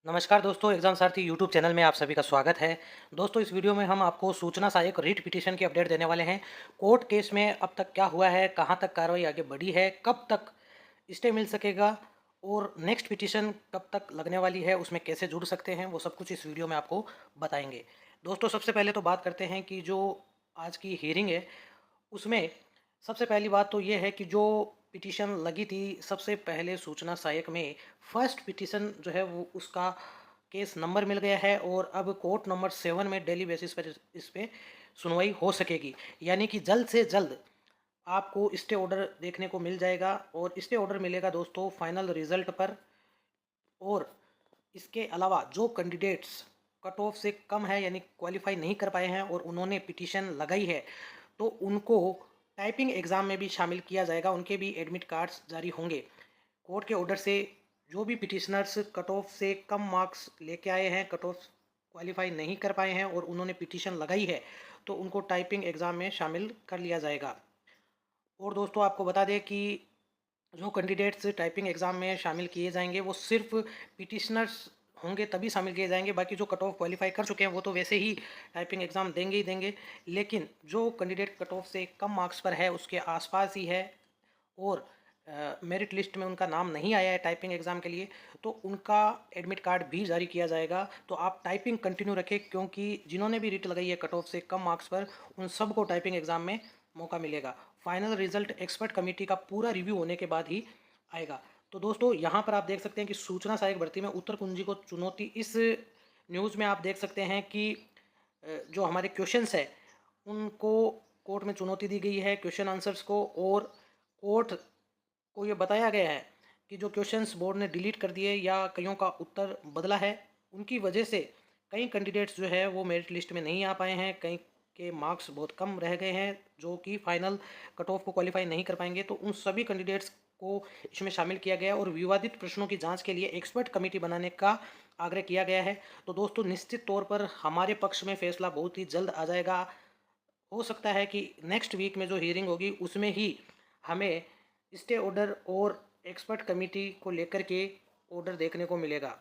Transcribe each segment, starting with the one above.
नमस्कार दोस्तों, एग्जाम सारथी YouTube channel में आप सभी का स्वागत है। दोस्तों, इस वीडियो में हम आपको सूचना सहायक रीट पिटीशन की अपडेट देने वाले हैं। कोर्ट केस में अब तक क्या हुआ है, कहां तक कार्रवाई आगे बढ़ी है, कब तक स्टे मिल सकेगा और नेक्स्ट पिटीशन कब तक लगने वाली है, उसमें कैसे जुड़ सकते हैं, वो सब कुछ इस वीडियो में आपको बताएंगे। दोस्तों, सबसे पहले तो बात करते हैं कि जो आज की हियरिंग है उसमें सबसे पहली बात तो ये है कि जो पिटीशन लगी थी सबसे पहले सूचना सहायक में फर्स्ट पिटीशन जो है वो उसका केस नंबर मिल गया है और अब कोर्ट नंबर 7 में डेली बेसिस पर इस पे सुनवाई हो सकेगी। यानी कि जल्द से जल्द आपको स्टे ऑर्डर देखने को मिल जाएगा और स्टे ऑर्डर मिलेगा दोस्तों फाइनल रिजल्ट पर। और इसके अलावा जो कैंडिडेट्स कट ऑफ से कम है यानी क्वालिफाई नहीं कर पाए हैं और उन्होंने पिटीशन लगाई है तो उनको टाइपिंग एग्ज़ाम में भी शामिल किया जाएगा, उनके भी एडमिट कार्ड्स जारी होंगे। कोर्ट के ऑर्डर से जो भी पिटिशनर्स कट ऑफ से कम मार्क्स लेके आए हैं, कट ऑफ क्वालिफाई नहीं कर पाए हैं और उन्होंने पिटीशन लगाई है तो उनको टाइपिंग एग्ज़ाम में शामिल कर लिया जाएगा। और दोस्तों, आपको बता दें कि जो कैंडिडेट्स टाइपिंग एग्ज़ाम में शामिल किए जाएंगे वो सिर्फ पिटिशनर्स होंगे तभी शामिल किए जाएंगे। बाकी जो कट ऑफ क्वालिफाई कर चुके हैं वो तो वैसे ही टाइपिंग एग्ज़ाम देंगे ही देंगे। लेकिन जो कैंडिडेट कट ऑफ से कम मार्क्स पर है, उसके आसपास ही है और मेरिट लिस्ट में उनका नाम नहीं आया है टाइपिंग एग्ज़ाम के लिए, तो उनका एडमिट कार्ड भी जारी किया जाएगा। तो आप टाइपिंग कंटिन्यू रखें क्योंकि जिन्होंने भी रिट लगाई है कट ऑफ से कम मार्क्स पर उन सबको टाइपिंग एग्ज़ाम में मौका मिलेगा। फाइनल रिजल्ट एक्सपर्ट कमेटी का पूरा रिव्यू होने के बाद ही आएगा। तो दोस्तों, यहाँ पर आप देख सकते हैं कि सूचना सहायक भर्ती में उत्तर कुंजी को चुनौती, इस न्यूज़ में आप देख सकते हैं कि जो हमारे क्वेश्चंस है उनको कोर्ट में चुनौती दी गई है, क्वेश्चन आंसर्स को। और कोर्ट को ये बताया गया है कि जो क्वेश्चंस बोर्ड ने डिलीट कर दिए या कईयों का उत्तर बदला है उनकी वजह से कई कैंडिडेट्स जो है वो मेरिट लिस्ट में नहीं आ पाए हैं, कई के मार्क्स बहुत कम रह गए हैं जो कि फाइनल कट ऑफ को क्वालिफाई नहीं कर पाएंगे। तो उन सभी कैंडिडेट्स को इसमें शामिल किया गया और विवादित प्रश्नों की जांच के लिए एक्सपर्ट कमेटी बनाने का आग्रह किया गया है। तो दोस्तों, निश्चित तौर पर हमारे पक्ष में फैसला बहुत ही जल्द आ जाएगा। हो सकता है कि नेक्स्ट वीक में जो हियरिंग होगी उसमें ही हमें स्टे ऑर्डर और एक्सपर्ट कमेटी को लेकर के ऑर्डर देखने को मिलेगा।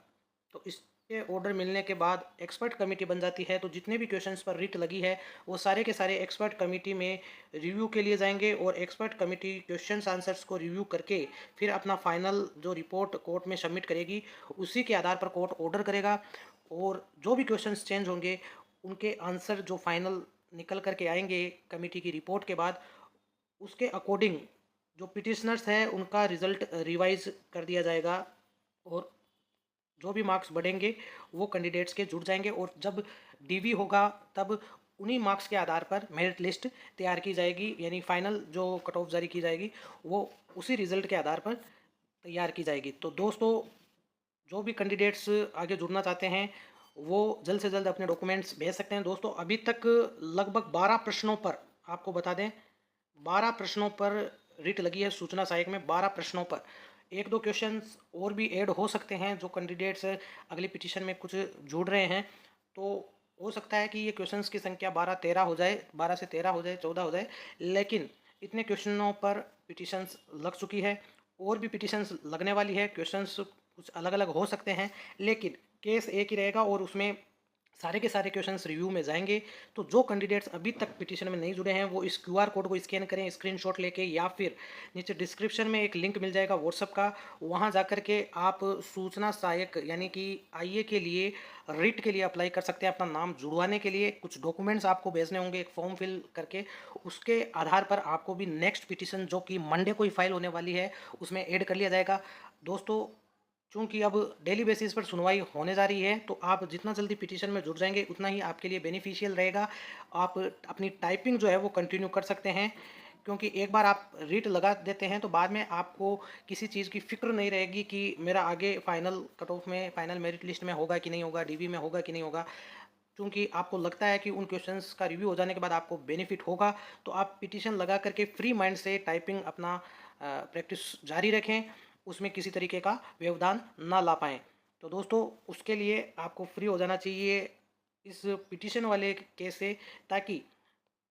तो इसके ऑर्डर मिलने के बाद एक्सपर्ट कमेटी बन जाती है तो जितने भी क्वेश्चंस पर रिट लगी है वो सारे के सारे एक्सपर्ट कमेटी में रिव्यू के लिए जाएंगे और एक्सपर्ट कमेटी क्वेश्चंस आंसर्स को रिव्यू करके फिर अपना फाइनल जो रिपोर्ट कोर्ट में सबमिट करेगी, उसी के आधार पर कोर्ट ऑर्डर करेगा। और जो भी क्वेश्चंस चेंज होंगे उनके आंसर जो फाइनल निकल करके आएंगे कमेटी की रिपोर्ट के बाद, उसके अकॉर्डिंग जो पिटिशनर्स है उनका रिजल्ट रिवाइज कर दिया जाएगा और जो भी मार्क्स बढ़ेंगे वो कैंडिडेट्स के जुड़ जाएंगे। और जब डीवी होगा तब उन्हीं मार्क्स के आधार पर मेरिट लिस्ट तैयार की जाएगी, यानी फाइनल जो कट ऑफ जारी की जाएगी वो उसी रिजल्ट के आधार पर तैयार की जाएगी। तो दोस्तों, जो भी कैंडिडेट्स आगे जुड़ना चाहते हैं वो जल्द से जल्द अपने डॉक्यूमेंट्स भेज सकते हैं। दोस्तों, अभी तक लगभग 12 प्रश्नों पर, आपको बता दें 12 प्रश्नों पर रिट लगी है सूचना सहायक में। 12 प्रश्नों पर एक दो क्वेश्चंस और भी ऐड हो सकते हैं, जो कैंडिडेट्स अगली पिटीशन में कुछ जोड़ रहे हैं तो हो सकता है कि ये क्वेश्चंस की संख्या 12-13 हो जाए, 12 से 13 हो जाए, 14 हो जाए। लेकिन इतने क्वेश्चनों पर पिटीशंस लग चुकी है और भी पिटीशंस लगने वाली है। क्वेश्चंस कुछ अलग अलग हो सकते हैं लेकिन केस एक ही रहेगा और उसमें सारे के सारे क्वेश्चंस रिव्यू में जाएंगे। तो जो कैंडिडेट्स अभी तक पिटीशन में नहीं जुड़े हैं वो इस क्यूआर कोड को स्कैन करें स्क्रीनशॉट लेके, या फिर नीचे डिस्क्रिप्शन में एक लिंक मिल जाएगा व्हाट्सअप का, वहां जाकर के आप सूचना सहायक यानी कि आईए के लिए रिट के लिए अप्लाई कर सकते हैं। अपना नाम जुड़वाने के लिए कुछ डॉक्यूमेंट्स आपको भेजने होंगे, एक फॉर्म फिल करके उसके आधार पर आपको भी नेक्स्ट पिटीशन जो कि मंडे को ही फाइल होने वाली है उसमें ऐड कर लिया जाएगा। दोस्तों, चूँकि अब डेली बेसिस पर सुनवाई होने जा रही है तो आप जितना जल्दी पिटीशन में जुड़ जाएंगे उतना ही आपके लिए बेनिफिशियल रहेगा। आप अपनी टाइपिंग जो है वो कंटिन्यू कर सकते हैं क्योंकि एक बार आप रीट लगा देते हैं तो बाद में आपको किसी चीज़ की फिक्र नहीं रहेगी कि मेरा आगे फाइनल कट ऑफ में, फाइनल मेरिट लिस्ट में होगा कि नहीं होगा, डीवी में होगा कि नहीं होगा। क्योंकि आपको लगता है कि उन क्वेश्चंस का रिव्यू हो जाने के बाद आपको बेनिफिट होगा तो आप पिटीशन लगा करके फ्री माइंड से टाइपिंग अपना प्रैक्टिस जारी रखें, उसमें किसी तरीके का व्यवधान ना ला पाएँ। तो दोस्तों, उसके लिए आपको फ्री हो जाना चाहिए इस पिटीशन वाले केस से, ताकि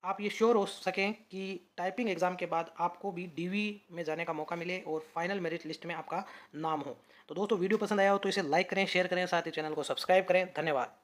आप ये श्योर हो सकें कि टाइपिंग एग्ज़ाम के बाद आपको भी डीवी में जाने का मौका मिले और फाइनल मेरिट लिस्ट में आपका नाम हो। तो दोस्तों वीडियो पसंद आया हो तो इसे लाइक करें, शेयर करें, साथ ही चैनल को सब्सक्राइब करें। धन्यवाद।